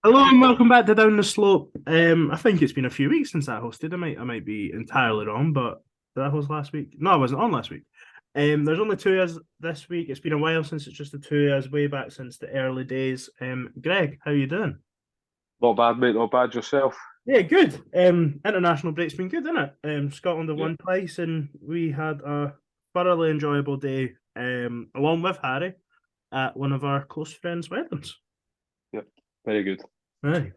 Hello and welcome back to Down the Slope. I think it's been a few weeks since I hosted. I might be entirely wrong, but did I host last week? No, I wasn't on last week. There's only 2 years this week. It's been a while since it's just the 2 years, way back since the early days. Greg, how you doing? Not bad, mate. Not bad yourself. Yeah, good. International break's been good, isn't it? Scotland have Yeah, won twice, and we had a thoroughly enjoyable day. Along with Harry at one of our close friends' weddings. yeah. Very good. Aye.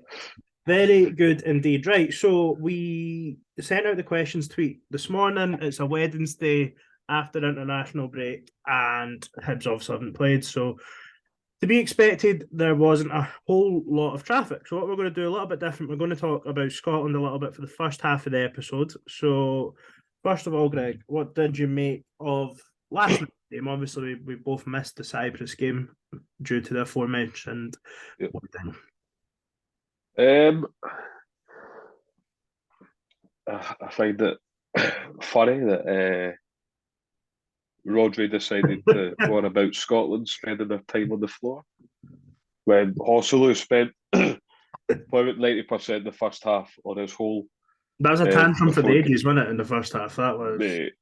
Very good indeed. Right, so we sent out the questions tweet this morning. It's a Wednesday after international break, and Hibs obviously haven't played. So, to be expected, there wasn't a whole lot of traffic. So, what we're going to do a little bit different, we're going to talk about Scotland a little bit for the first half of the episode. So, first of all, Greg, what did you make of last night's game? Obviously, we both missed the Cyprus game due to the aforementioned Yeah. thing. Um, I find it funny that Rodri decided to go on about Scotland spending their time on the floor when Hosselu spent probably 90% of the first half on his hole. That was a tantrum for the Before ages, wasn't it, in the first half? That was. mate,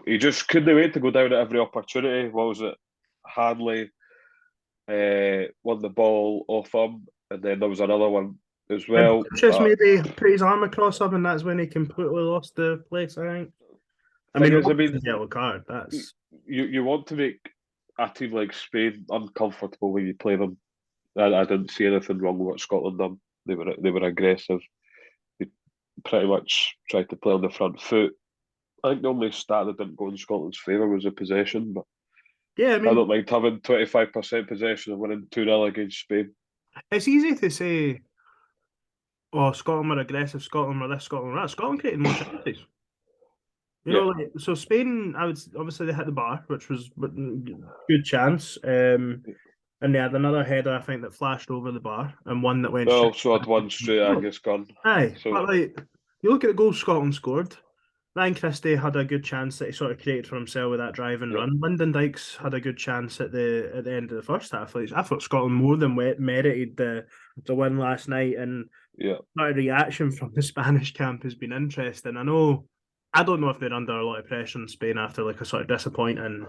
he just couldn't wait to go down at every opportunity. What was it? Hadley won the ball off him, and then there was another one as And well. just maybe put his arm across him, and that's when he completely lost the place, I think. I Thing mean, is, I obviously, mean, yellow card. That's. you want to make a team like Spain uncomfortable when you play them. I didn't see anything wrong with what Scotland done. They were aggressive. They pretty much tried to play on the front foot. I think the only stat that didn't go in Scotland's favour was the possession, but Yeah, I I mean, don't mind having 25% possession and winning 2-0 against Spain. it's easy to say, oh, Scotland were aggressive, Scotland were this, Scotland were that. Scotland created more chances. Yeah, Like, so Spain, I would obviously they hit the bar, which was good chance. And they had another header, I think, that flashed over the bar, and one that they went straight. also had one straight Angus gun. Aye, So but like you look at the goals Scotland scored. Ryan Christie had a good chance that he sort of created for himself with that drive and yeah, run. Lyndon Dykes had a good chance at the end of the first half. Like, I thought Scotland more than merited the win last night, and yeah, that reaction from the Spanish camp has been interesting. I don't know if they're under a lot of pressure in Spain after like a sort of disappointing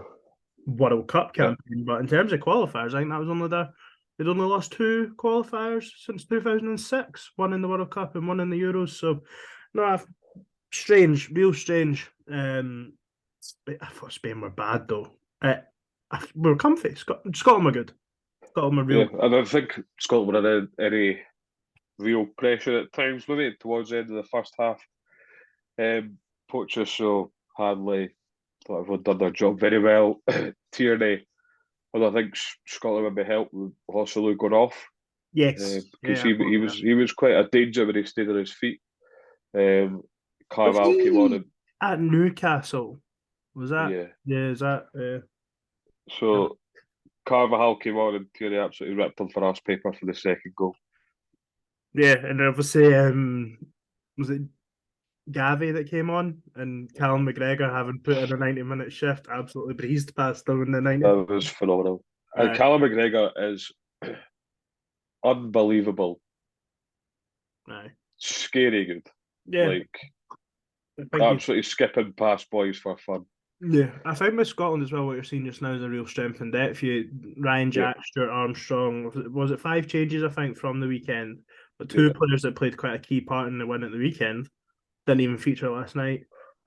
World Cup yeah. campaign, but in terms of qualifiers, I think that was only they'd only lost two qualifiers since 2006, one in the World Cup and one in the Euros. So, no, strange, real strange. I thought Spain were bad though. We were comfy. Scotland were good. Scotland were Yeah, real. I don't think Scotland were in any real pressure at times, maybe towards the end of the first half. Poacher, so Hanley, thought everyone done their job very well. Tierney, although I think Scotland would be helped with Hosselu going off Yes. because Yeah, I thought that. he was quite a danger when he stayed on his feet. Um, Was Carval came on he and at Newcastle? Was that? yeah, Yeah, is that? so Carvajal came on and Tierney absolutely ripped him for ass paper for the second goal. Yeah, and obviously, was it Gavi that came on, and Callum McGregor, having put in a 90-minute shift, absolutely breezed past them in the 90th. That was phenomenal. And Uh, Callum McGregor is unbelievable, aye. scary good. Yeah, Like I think he's. absolutely skipping past boys for fun. Yeah, I think with Scotland as well, what you're seeing just now is a real strength in depth. You Ryan Yeah, Jack, Stuart Armstrong, was it five changes I think from the weekend, but two yeah. players that played quite a key part in the win at the weekend didn't even feature last night.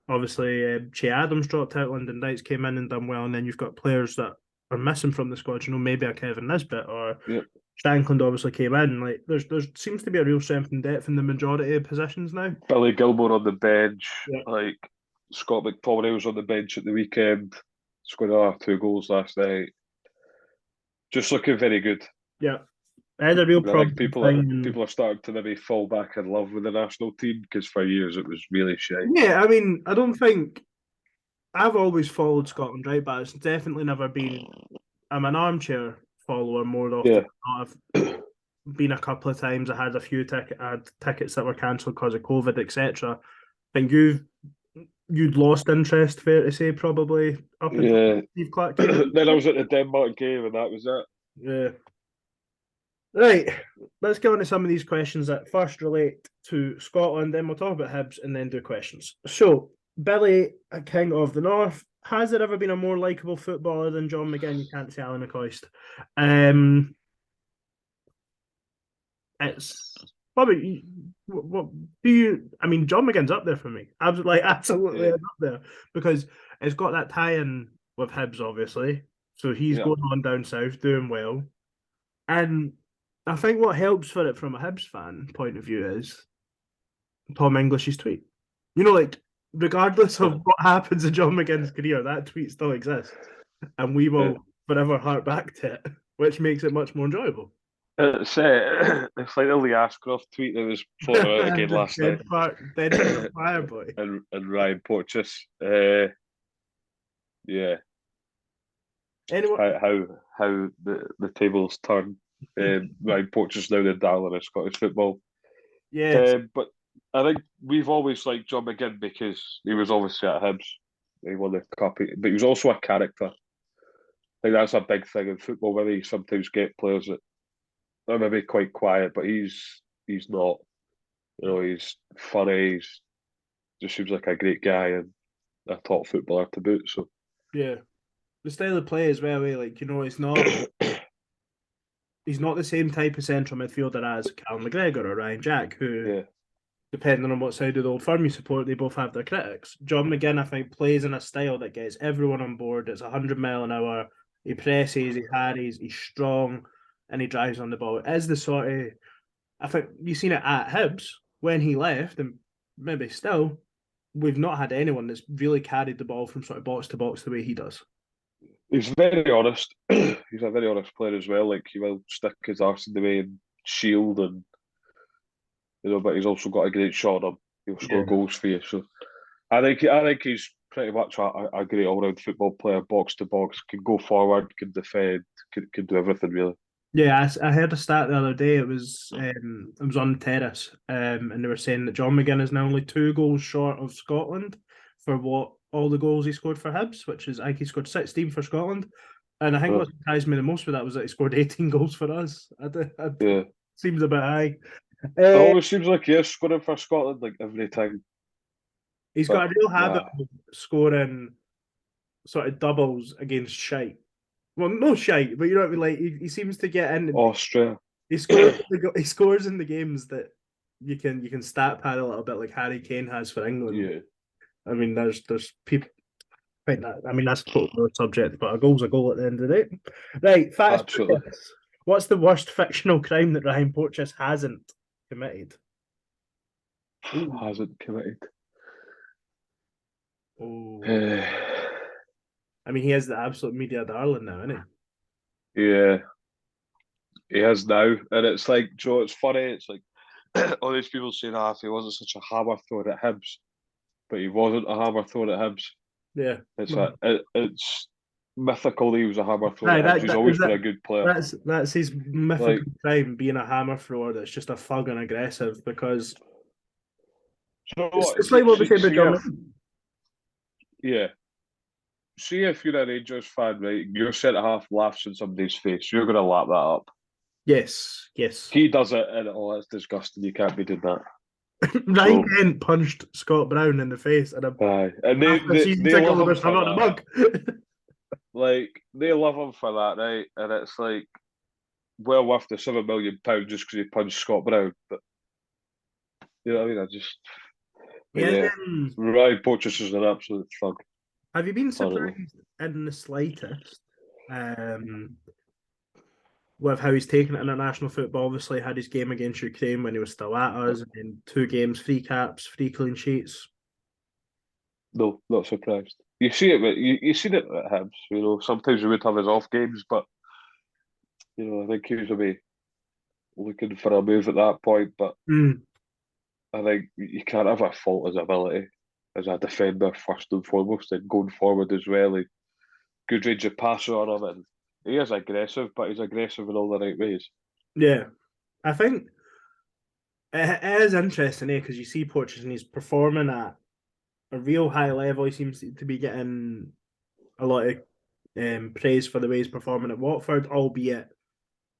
Obviously, Che Adams dropped out, Lyndon Dykes came in and done well, and then you've got players that are missing from the squad. You know, maybe a Kevin Nisbet or Yeah, Shankland obviously came in. Like, there's seems to be a real strength and depth in the majority of positions now. Billy Gilmore on the bench, Yeah, like Scott McTominay was on the bench at the weekend, scored 2 goals last night. Just looking very good. yeah. I had a real And I think problem thing. people are starting to maybe fall back in love with the national team because for years it was really shy. Yeah, I mean, I don't think I've always followed Scotland, right? But it's definitely never been. I'm an armchair follower more often Yeah, than not. I've been a couple of times. I had tickets that were cancelled because of COVID, etc. I think you'd lost interest, fair to say, probably up until yeah. Steve Clark came in. Then I was at the Denmark game and that was it. Yeah, Right, let's get on to some of these questions that first relate to Scotland, then we'll talk about Hibs and then do questions. So, Billy, a king of the North, has there ever been a more likeable footballer than John McGinn? You can't say Alan McCoist. It's probably what do you? I mean, John McGinn's up there for me. Absolutely Yeah. up there because it's got that tie-in with Hibs, obviously. So he's Yeah. going on down south, doing well, and I think what helps for it from a Hibs fan point of view is Tom English's tweet. You know, like regardless of what happens in John McGinn's career, that tweet still exists, and we Yeah. will forever hark back to it, which makes it much more enjoyable. It's like the Lee Ashcroft tweet that was floating out again The last night. dead part fire boy. and Ryan Porteous. Yeah, Anyway, how the tables turn. Ryan Porteous now the darling of Scottish football. yes, But I think we've always liked John McGinn because he was obviously at Hibs. He won the cup, but he was also a character. I think that's a big thing in football. Where you sometimes get players that are maybe quite quiet, but he's not. You know, he's funny. He's just seems like a great guy and a top footballer to boot. So yeah. The style of play as well, like he's not the same type of central midfielder as Cal McGregor or Ryan Jack, who, yeah, depending on what side of the old firm you support, they both have their critics. John McGinn, I think, plays in a style that gets everyone on board. It's 100 mile an hour. He presses, he harries, he's strong, and he drives on the ball. It is the sort of, I think you've seen it at Hibs when he left, and maybe still, we've not had anyone that's really carried the ball from sort of box to box the way he does. he's very honest. He's a very honest player as well. Like he will stick his arse in the way and shield, and but he's also got a great shot on him. He'll score Yeah. goals for you. So I think he's pretty much a great all round football player, box to box, can go forward, can defend, can do everything really. Yeah, I heard a stat the other day. It was on the terrace, and they were saying that John McGinn is now only 2 goals short of Scotland for what all the goals he scored for Hibs, which is I think he scored 16 for Scotland. And I think Uh, what surprised me the most with that was that he scored 18 goals for us. yeah. Seems a bit high. It Uh, always seems like he is scoring for Scotland like every time. he's got But a real habit nah. of scoring sort of doubles against shite. Well, no shite, but you know what I mean. Like he seems to get in. Austria. He scores. He scores in the games that you can stat pad a little bit like Harry Kane has for England. Yeah. I mean, there's people. I mean, that's a total other subject, but a goal's a goal at the end of the day. Right, fast. Absolutely. What's the worst fictional crime that Ryan Porteous hasn't committed? Ooh. Hasn't committed. Oh, I mean, he is the absolute media darling now, isn't Yeah, he is now. And it's like, Joe, it's funny. It's like all these people saying, if he wasn't such a hammer thrower at Hibs, but he wasn't a hammer thrower at Hibs. he? Yeah. It's mythical that he was a hammer thrower Aye, at Hibs. He's always been a good player. that's his Like, mythical crime, being a hammer thrower that's just a thug and aggressive. Because you know it's, what? it's like what we said about John. Yeah. See if you're a Rangers fan, right? Your centre half laughs in somebody's face. You're going to lap that up. Yes, yes. He does it, and that's disgusting. You can't be doing that. Ryan So, Kent punched Scott Brown in the face, and and they after season they ticket love him holders for hung on the that. mug. Like they love him for that, right? And it's like well worth the £7 million just because he punched Scott Brown. But you know what I mean? But Yes. yeah, Ryan Porteous is an absolute thug. Have you been Currently. surprised in the slightest with how he's taken international football? Obviously, had his game against Ukraine when he was still at us, and in 2 games, 3 caps, 3 clean sheets. No, not surprised. You see it, but you seen it at Hibs. You know, sometimes he would have his off games, but I think he was maybe looking for a move at that point. But Mm. I think you can't have a fault his ability as a defender first and foremost, and going forward as well. Good range of passer on him, and he is aggressive, but he's aggressive in all the right ways. Yeah, I think it is interesting, because you see Porteous and he's performing at a real high level. He seems to be getting a lot of praise for the way he's performing at Watford, albeit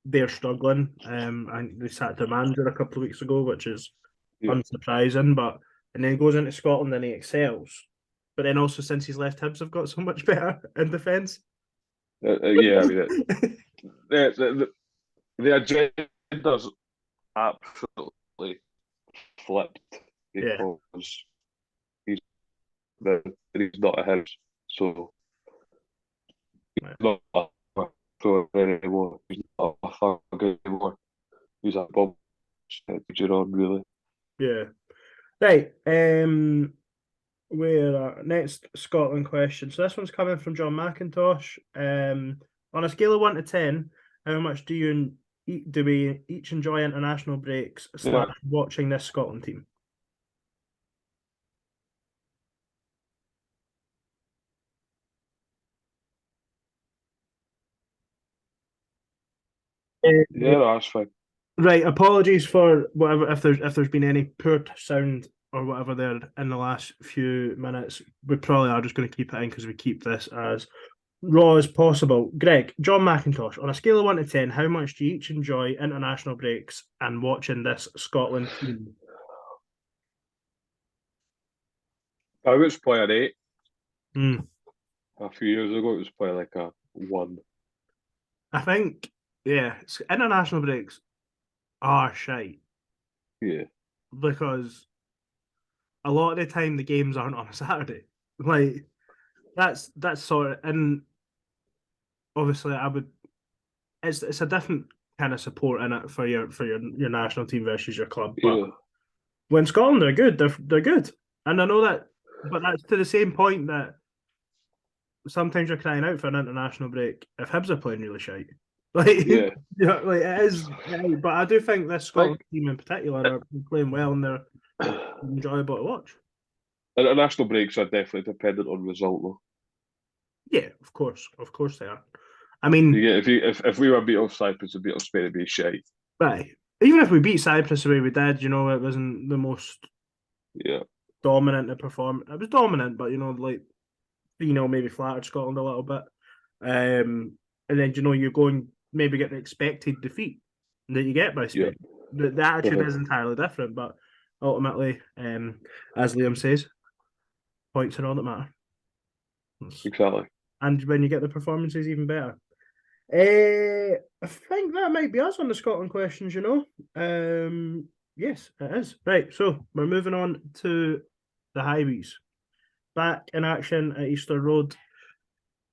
they're struggling. And they sacked their manager a couple of weeks ago, which is Yeah, unsurprising. But and then he goes into Scotland and he excels. But then also since he's left Hibs, have got so much better in defence. yeah. I mean, the agenda's absolutely flipped Yeah, because he's he's not a Hibs, so he's not a player anymore. He's not a thug anymore. He's a bomb. On really. yeah. Right. Where next Scotland question. So this one's coming from John McIntosh. On a scale of 1 to 10, how much do we each enjoy international breaks Yeah, / watching this Scotland team? yeah, that's fine. Right, apologies for whatever if there's been any poor sound or whatever there in the last few minutes. We probably are just going to keep it in because we keep this as raw as possible. Greg, John McIntosh, on a scale of 1 to 10, how much do you each enjoy international breaks and watching this Scotland team? I was playing 8 Hmm. a few years ago. It was probably like a 1. I think, yeah, international breaks are shite Yeah, because a lot of the time the games aren't on a Saturday. Like that's sort of, and obviously I would it's a different kind of support in it for your national team versus your club. But yeah, when Scotland are good, they're good, and I know that. But that's to the same point that sometimes you're crying out for an international break if Hibs are playing really shite. Like, yeah. like it is. But I do think this I Scotland team in particular are playing well and they're think enjoyable to watch. international breaks are definitely dependent on result, though. Yeah, of course they are. I You mean, get if we were beat off Cyprus and beat off Spain, it'd be shite. right. Even if we beat Cyprus the way we did, it wasn't the most Yeah, dominant to perform. It was dominant, but like maybe flattered Scotland a little bit. And then you go and maybe get the expected defeat that you get by yeah. Spain. The attitude is entirely different, but ultimately, as Liam says, points are all that matter. Exactly. And when you get the performances, even better. I think that might be us on the Scotland questions. Yes, it is. Right, so we're moving on to the Highways. Back in action at Easter Road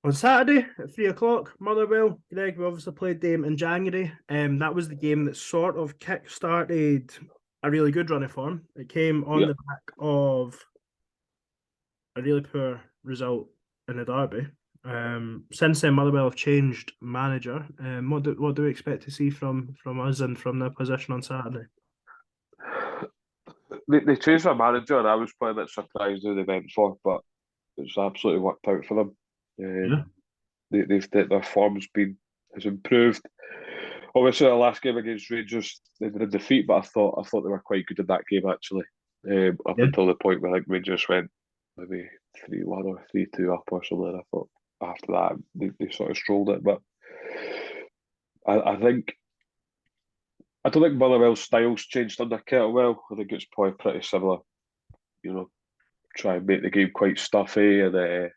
on Saturday at 3 o'clock. Motherwell, Greg, we obviously played them in January. That was the game that sort of kick-started a really good run of form. It came on Yeah. the back of a really poor result in the derby. Since then, Motherwell have changed manager. What do we expect to see from us and from their position on Saturday? They changed their manager, and I was probably a bit surprised who they went for, but it's absolutely worked out for them. Yeah, Their form's been has improved. Obviously, the last game against Rangers, they were in defeat, but I thought they were quite good in that game actually. Up yeah, until the point where Rangers went maybe 3-1 or 3-2 up or something. I thought after that they sort of strolled it, but I think I don't think Motherwell's style's changed under Kettlewell. I think it's probably pretty similar. You know, try and make the game quite stuffy and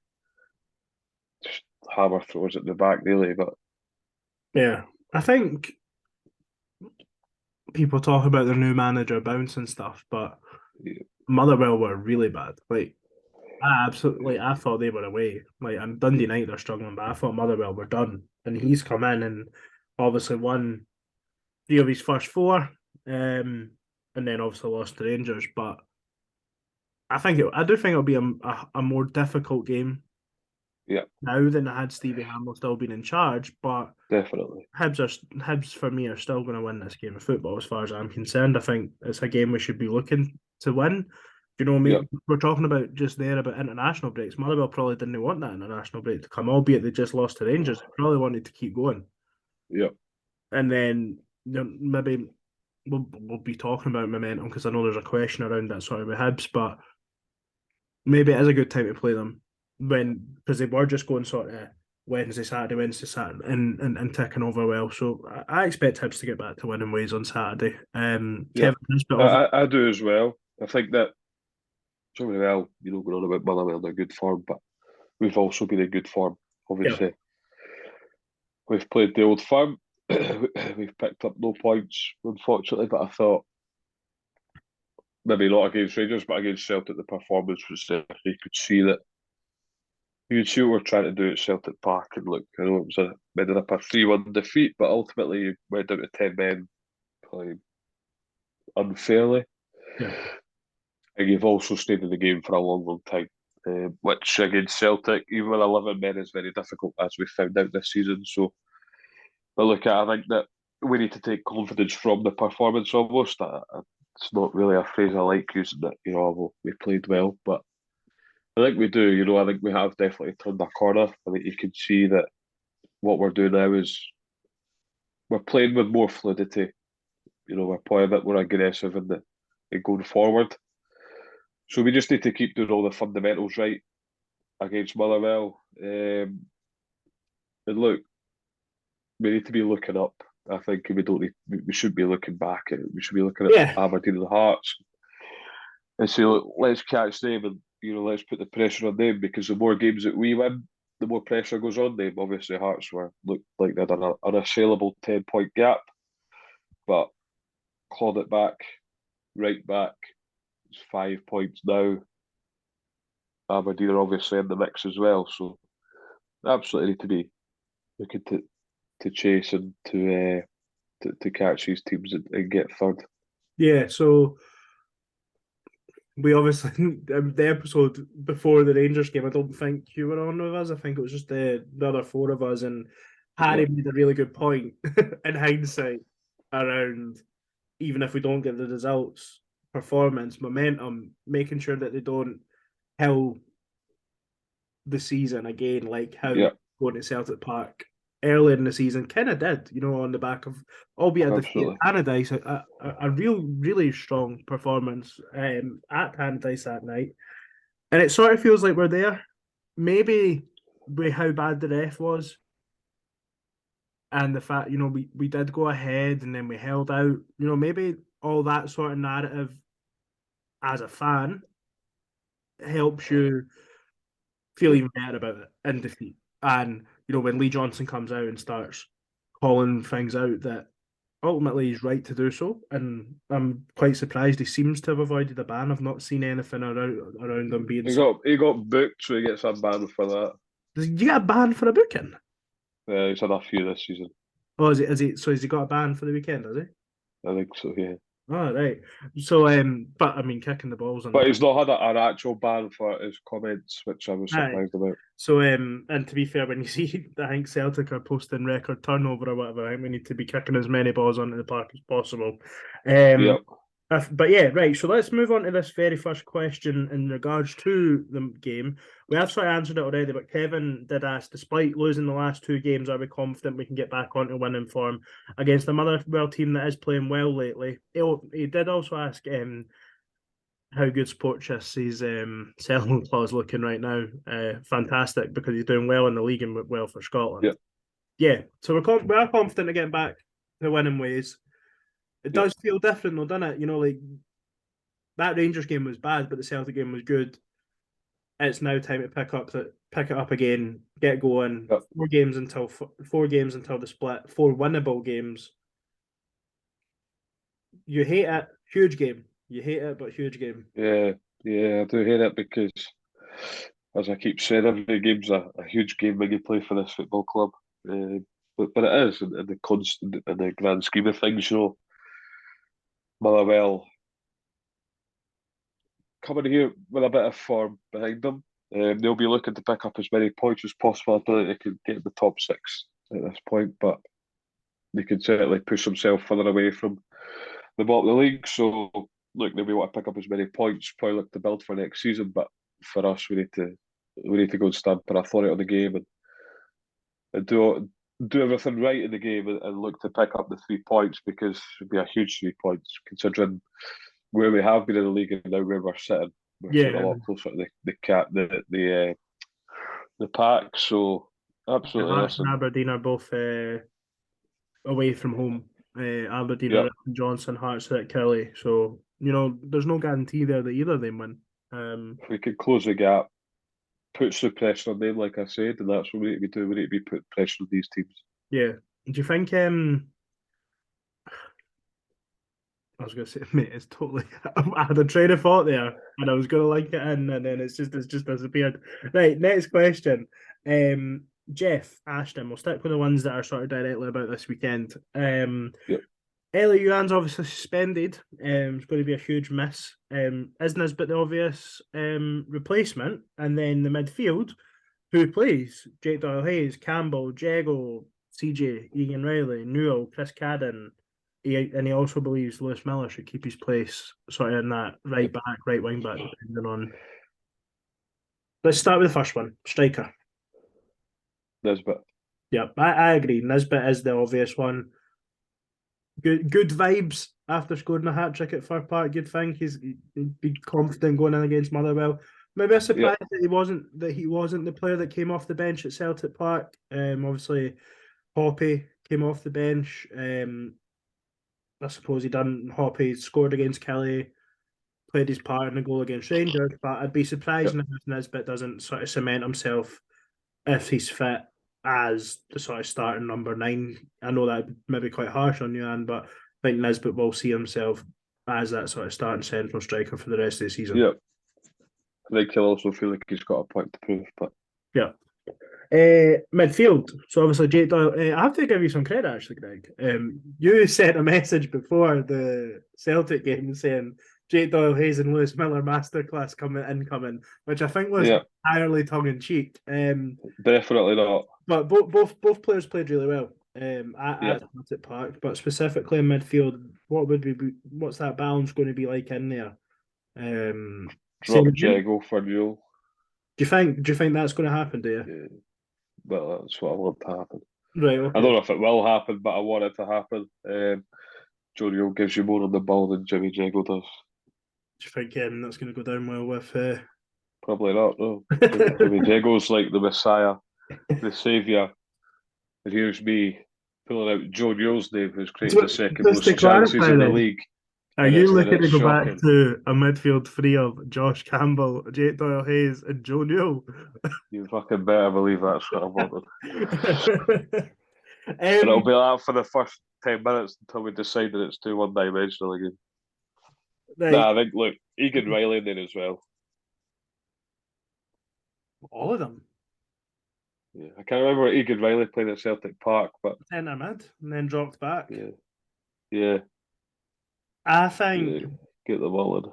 just hammer throws at the back really. But yeah. I think people talk about their new manager bounce and stuff, but yeah, Motherwell were really bad. Like I thought they were away. Like on Dundee night they're struggling, but I thought Motherwell were done. And he's come in and obviously won 3 of his first 4, and then obviously lost to Rangers. But I do think it'll be a more difficult game yeah, now than it had Stevie Hamill still been in charge. But definitely. Hibs for me are still going to win this game of football as far as I'm concerned. I think it's a game we should be looking to win. Yeah, We're talking about just there about international breaks. Motherwell probably didn't want that international break to come, albeit they just lost to Rangers. They probably wanted to keep going, yeah, and then maybe we'll be talking about momentum because I know there's a question around that sort of with Hibs, but maybe it is a good time to play them because they were just going sort of Wednesday, Saturday, and ticking over well. So I expect Hibs to get back to winning ways on Saturday. Yeah, Kevin Nisbet, obviously, I do as well. I think that so well, going on about Motherwell, they're good form, but we've also been in good form. yeah, Obviously, we've played the old firm. We've picked up no points, unfortunately, but I thought maybe not against Rangers, but against Celtic, the performance was there. You could see what we're trying to do at Celtic Park. And look, I know it was ended up a 3-1 defeat, but ultimately you went down to 10 men, probably unfairly. yeah, And you've also stayed in the game for a long, long time, which against Celtic, even with 11 men, is very difficult, as we found out this season. So, but look, I think that we need to take confidence from the performance almost. It's not really a phrase I like using that, well, we played well, but I think we do. I think we have definitely turned a corner. I think you can see that what we're doing now is we're playing with more fluidity. We're playing a bit more aggressive in going forward. So we just need to keep doing all the fundamentals right against Motherwell. And look, we need to be looking up. I think we don't need. We should be looking back. We should be looking at yeah, Aberdeen and Hearts and say, look, let's catch them and let's put the pressure on them, because the more games that we win, the more pressure goes on them. Obviously, Hearts looked like they had an unassailable 10-point gap, but clawed it back, right back. It's 5 points now. Aberdeen are obviously in the mix as well, so absolutely need to be looking to chase and to catch these teams and get third. yeah. So we obviously the episode before the Rangers game, I don't think you were on with us. I think it was just the other four of us, and Yeah, Harry made a really good point in hindsight around, even if we don't get the results, performance, momentum, making sure that they don't kill the season again, like how yeah, going to Celtic Park earlier in the season kind of did, on the back of, albeit a defeat absolutely. at Tannadice, a really strong performance at Tannadice that night. And it sort of feels like we're there. Maybe with how bad the ref was and the fact, we did go ahead and then we held out, maybe all that sort of narrative as a fan helps you feel Yeah. even better about it in defeat. And when Lee Johnson comes out and starts calling things out, that ultimately he's right to do so. And I'm quite surprised he seems to have avoided a ban. I've not seen anything around him being He so. got he got booked, so he gets a ban for that. Does he get a ban for a booking? He's had a few this season. Oh, has he got a ban for the weekend, has he? I think so, yeah. Oh, right. So, but I mean, kicking the balls on the. But he's not had an actual ban for his comments, which I was Aye. surprised about. So, and to be fair, when you see, I think Celtic are posting record turnover or whatever, I think we need to be kicking as many balls onto the park as possible. Um, Yeah, but yeah, right. So let's move on to this very first question in regards to the game. We have sort of answered it already, but Kevin did ask, despite losing the last two games, are we confident we can get back onto winning form against a Motherwell team that is playing well lately? He did also ask how good Sportchess' selling clause looking right now. Fantastic, because he's doing well in the league and well for Scotland. yeah, Yeah, so we are confident of getting back to winning ways. It yeah. does feel different though, doesn't it? Like that Rangers game was bad, but the Celtic game was good. It's now time to pick it up again, get going. Yeah, 4 games until the split. 4 winnable games. You hate it, huge game. You hate it, but huge game. yeah, yeah. I do hear it because, as I keep saying, every game's a huge game when you play for this football club. But it is in the constant in the grand scheme of things. Motherwell coming here with a bit of form behind them. They'll be looking to pick up as many points as possible. I don't think they could get in the top six at this point, but they could certainly push themselves further away from the bottom of the league. So, look, maybe want to pick up as many points, probably look to build for next season. But for us, we need to go and stamp our authority on the game and do everything right in the game and look to pick up the 3 points, because it'd be a huge 3 points considering where we have been in the league and now where we're sitting. We're sitting Yeah, a lot closer to the pack. So absolutely. Hearts and Listen, Aberdeen are both away from home. Aberdeen yeah, are at Johnson, Hearts are at Kelly. So, there's no guarantee there that either of them win. if we could close the gap, put some pressure on them, like I said, and that's what we need to be doing. We need to be putting pressure on these teams. Yeah. Do you think I was gonna say, mate, it's totally I had a train of thought there and I was gonna link it in and then it's just disappeared. Right, next question. Jeff Ashton, we'll stick with the ones that are sort of directly about this weekend. Yep. Elliot Youan's obviously suspended. It's going to be a huge miss. Is Nisbet the obvious replacement? And then the midfield, who plays? Jake Doyle-Hayes, Campbell, Jago, CJ, Egan Riley, Newell, Chris Cadden. And he also believes Lewis Miller should keep his place sort of in that right back, right wing back, depending on. Let's start with the first one, striker. Nisbet. Yeah, I agree. Nisbet is the obvious one. Good vibes after scoring a hat trick at Fir Park. You'd think he'd be confident going in against Motherwell. Maybe a surprise that he wasn't the player that came off the bench at Celtic Park. Obviously, Hoppy came off the bench. I suppose he done. Hoppy scored against Kelly, played his part in the goal against Rangers. But I'd be surprised if Nisbet doesn't sort of cement himself if he's fit as the sort of starting number 9. I know that may be quite harsh on Youan, but I think Nisbet will see himself as that sort of starting central striker for the rest of the season. Yeah. I think he'll also feel like he's got a point to prove, but yeah. Midfield. So obviously Jake Doyle. I have to give you some credit actually, Greg. You sent a message before the Celtic game saying Jake Doyle-Hayes and Lewis Miller masterclass incoming, which I think was entirely tongue in cheek. Definitely not. But both players played really well. At Celtic Park, but specifically in midfield, what's that balance going to be like in there? Drop Jago for Newell. Do you think that's going to happen? Do you? Yeah. Well, that's what I want to happen. Right. Okay. I don't know if it will happen, but I want it to happen. Joe Newell gives you more on the ball than Jimmy Jago does. Do you think that's going to go down well with? Probably not. No. Jimmy Jago's like the Messiah, the saviour. And here's me pulling out Joe Newell's name, who's created the second most chances in the league. Are you looking to go back to a midfield three of Josh Campbell, Jake Doyle-Hayes, and Joe Newell? You fucking better believe that's what I wanted. And it'll be that for the first 10 minutes until we decide that it's too one-dimensional again. Right. Nah, I think, look, Egan Riley in there as well. All of them? Yeah, I can't remember Egan Riley playing at Celtic Park, but centre mid and then dropped back. Yeah. I think get them all in.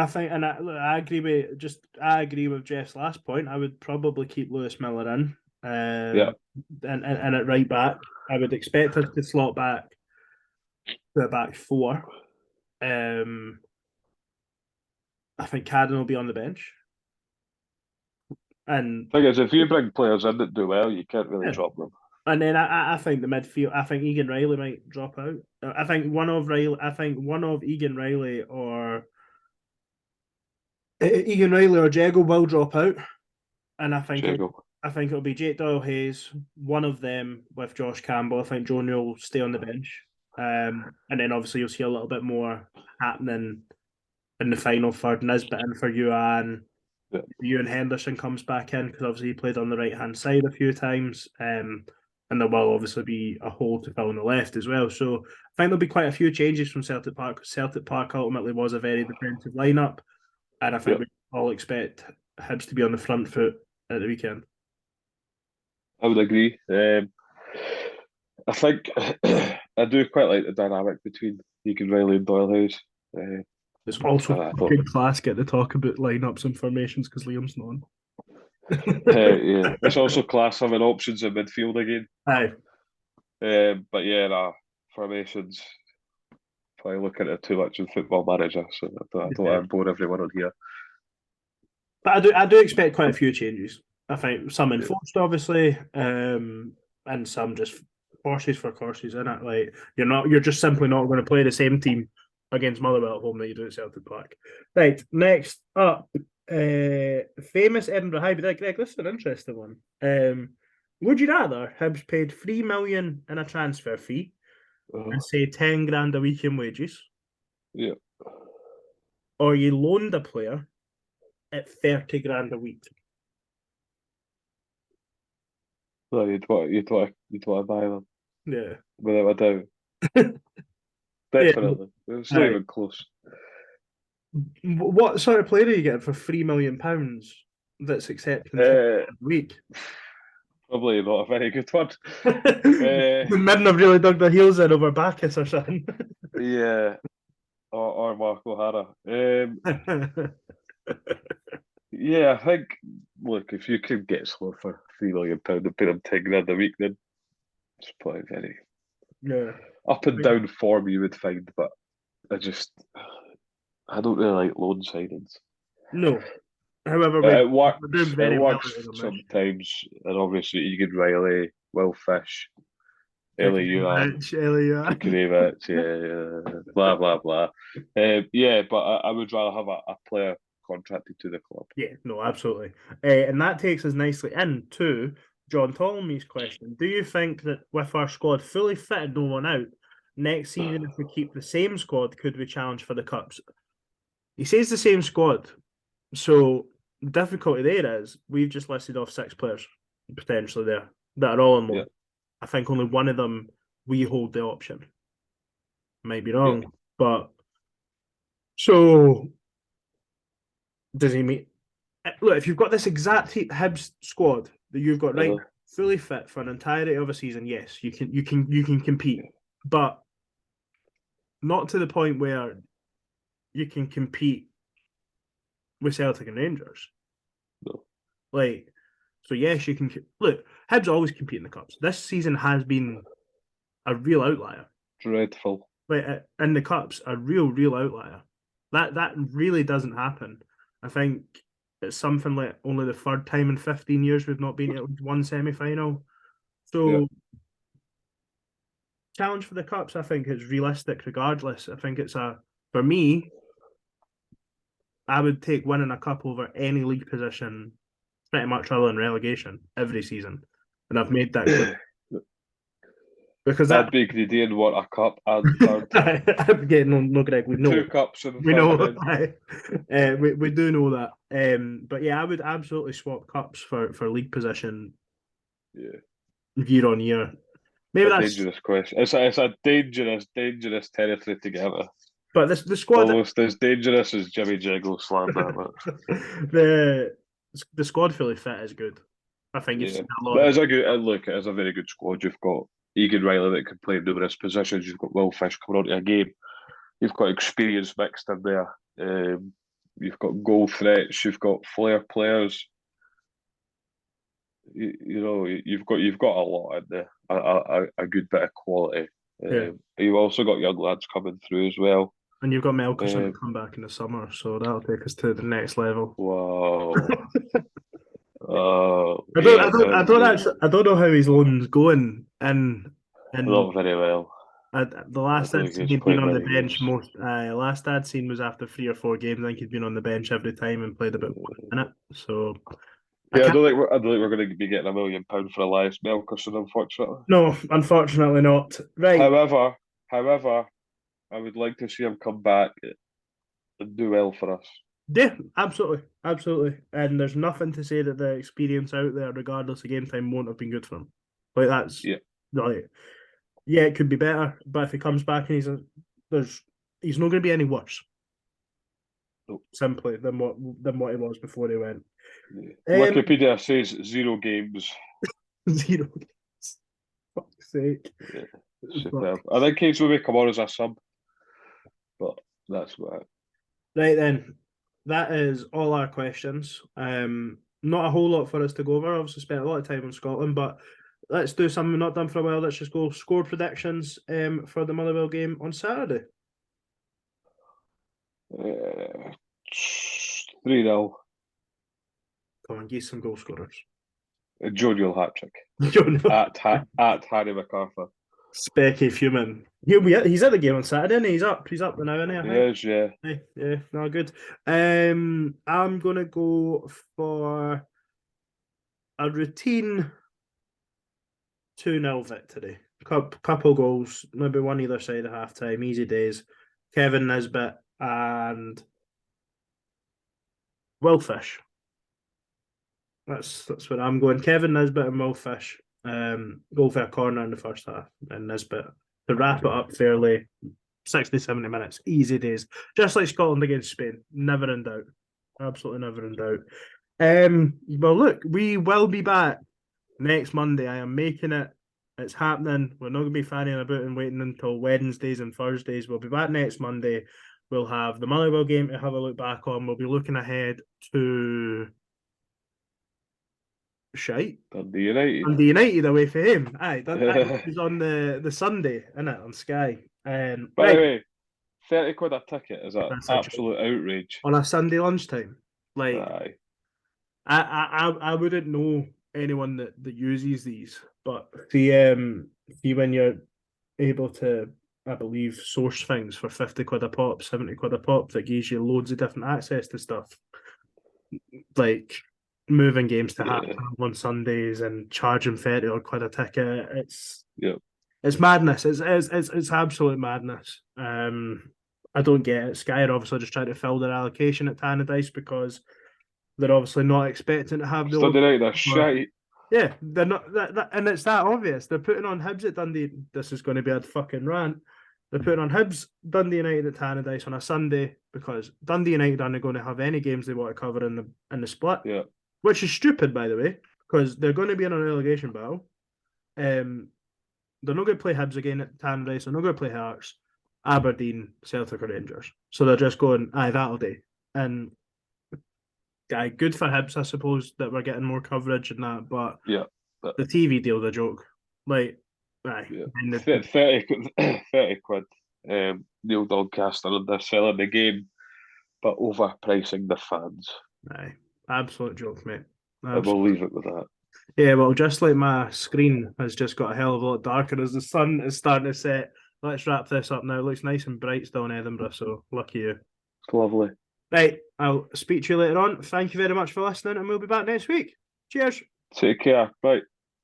I think, and I agree with Jeff's last point. I would probably keep Lewis Miller in. And at right back, I would expect us to slot back to a back 4. I think Cadden will be on the bench. And thing is, if you bring players in that do well, you can't really drop them. And then I think the midfield. I think Egan Riley might drop out. I think one of Egan Riley or Jago will drop out, and I think it'll be Jake Doyle-Hayes, one of them with Josh Campbell. I think Joe Newell will stay on the bench, and then obviously you'll see a little bit more happening in the final third. Nisbet in for Youan. Ewan Henderson comes back in because obviously he played on the right hand side a few times, and there will obviously be a hole to fill on the left as well. So I think there'll be quite a few changes from Celtic Park because Celtic Park ultimately was a very defensive lineup, and I think we all expect Hibs to be on the front foot at the weekend. I would agree. I think I do quite like the dynamic between Egan Riley and Doyle-Hayes. It's also good class get to talk about lineups and formations because Liam's not on. It's also class having options in midfield again. Aye. But formations. Probably looking at it too much in Football Manager, so I don't want to bore everyone on here. But I do expect quite a few changes. I think some enforced, obviously, and some just horses for courses, innit? Like you're just simply not going to play the same team against Motherwell at home that you do at Celtic Park. Right, next up, famous Edinburgh hybrid. Greg, this is an interesting one. Would you rather Hibs paid 3 million in a transfer fee and say 10 grand a week in wages, Yeah. or you loaned a player at 30 grand a week? No, you'd want to buy them Yeah. without a doubt. Yeah. Definitely. It's not Right. even close. What sort of player are you getting for £3 million that's accepting 10 Uh, a week? Probably not a very good one. Men have really dug their heels in over Bacchus or something. Yeah, or Mark O'Hara. Yeah, I think. Look, if you can get someone for £3 million and pay them 10 grand a week, then it's probably very Yeah. up and down form you would find. But I don't really like loan signings. No. However, It we're doing works. It very well works out of this. sometimes, and obviously Egan Riley, Will Fish, Ellie Youan, Kukurevich, blah blah blah. Yeah, but I would rather have a player contracted to the club. Yeah, no, absolutely. And that takes us nicely into John Ptolemy's question. Do you think that with our squad fully fitted, no one out, next season, if we keep the same squad, could we challenge for the Cups? He says the same squad. So the difficulty there is we've just listed off 6 players potentially there that are all on loan. Yeah. I think only one of them we hold the option. Might be Yeah. wrong, but so does he mean? Look, if you've got this exact Hibs squad that you've got right now, fully fit for an entirety of a season, yes, you can compete, but not to the point where you can compete with Celtic and Rangers. No. Like, so yes, you can look. Hibs always compete in the cups. This season has been a real outlier. Dreadful. Like in the cups, a real outlier. That really doesn't happen. I think it's something like only the third time in 15 years we've not been to one semi-final. So challenge for the cups, I think, is realistic regardless. I think for me, I would take winning a cup over any league position pretty much other than relegation every season. And I've made that clear. Because That'd be greedy and want a cup and third. I'm getting no, Greg. We know 2 cups and we know. then. We do know that. But yeah, I would absolutely swap cups for league position. Yeah. Year on year. Maybe that's a dangerous question. It's a dangerous territory to get into. But the squad almost as dangerous as Jimmy Jiggle slammed the squad fully fit is good. I think you've seen a lot. But it's a good look. It is a very good squad. You've got Egan Riley that can play in numerous positions. You've got Will Fish coming onto a game. You've got experience mixed in there. You've got goal threats. You've got flair players. You've got a lot in there. A good bit of quality. You've also got young lads coming through as well. And you've got Melkerson to come back in the summer, so that'll take us to the next level. Wow. I don't know how his loan's going, and not very well. The last I'd seen he'd been on the bench last I'd seen was after 3 or 4 games. I think he'd been on the bench every time and played about 1 minute. So I don't think we're going to be getting £1 million for Elias Melkerson, unfortunately. No, unfortunately not. Right. However, I would like to see him come back and do well for us. Yeah, absolutely. And there's nothing to say that the experience out there, regardless of game time, won't have been good for him. Like that's it could be better, but if he comes back and he's not going to be any worse. Nope. Simply than what he was before he went. Wikipedia says 0 games. 0 games. Fuck's sake. Yeah, I think Hayes will may come on as a sub, but that's what. Right then, that is all our questions. Not a whole lot for us to go over. Obviously, spent a lot of time in Scotland, but let's do something we've not done for a while. Let's just go score predictions for the Motherwell game on Saturday. 3-0. Come on, give some goal scorers. Jonial hat-trick. at Harry MacArthur. Specky Fumin. He's at the game on Saturday, and he's up now, isn't he? He is, yeah. Yeah, no, good. I'm gonna go for a routine 2-0 victory. Couple goals, maybe one either side at half time. Easy days. Kevin Nisbet and Will Fish. That's where I'm going. Kevin Nisbet and Will Fish. Go for a corner in the first half, and Nisbet to wrap it up fairly. 60, 70 minutes. Easy days. Just like Scotland against Spain. Never in doubt. Absolutely never in doubt. Well, look, we will be back next Monday. I am making it. It's happening. We're not going to be fanning about and waiting until Wednesdays and Thursdays. We'll be back next Monday. We'll have the Motherwell game to have a look back on. We'll be looking ahead to Dundee United. Dundee United away for him. Aye, Dundee is on the Sunday, innit, on Sky. By the way, 30 quid a ticket is an absolute outrage. On a Sunday lunchtime. Like, aye. I wouldn't know anyone that uses these, but see when you're able to, I believe, source things for 50 quid a pop, 70 quid a pop, that gives you loads of different access to stuff. Like moving games to half on Sundays and charging 30 or quid a ticket. It's madness. It's absolute madness. I don't get it. Sky are obviously just trying to fill their allocation at Tannadice because they're obviously not expecting to have the Sunday night. That's shite. Yeah, they're not, and it's that obvious. They're putting on Hibs at Dundee. This is going to be a fucking rant. They're putting on Hibs, Dundee United at Tannadice on a Sunday because Dundee United aren't going to have any games they want to cover in the split. Yeah, which is stupid, by the way, because they're going to be in a relegation battle. They're not going to play Hibs again at Tannadice. They're not going to play Hearts, Aberdeen, Celtic, or Rangers. So they're just going, aye, that'll do. And good for Hibs, I suppose, that we're getting more coverage and that. But the TV deal, the joke, like, aye. Yeah. 30 quid. Neil Doncaster, and they're selling the game, but overpricing the fans. Aye, absolute joke, mate. We'll leave it with that. Yeah, well, just like my screen has just got a hell of a lot darker as the sun is starting to set. Let's wrap this up now. It looks nice and bright still in Edinburgh, so lucky you. It's lovely. Right, I'll speak to you later on. Thank you very much for listening, and we'll be back next week. Cheers. Take care. Bye.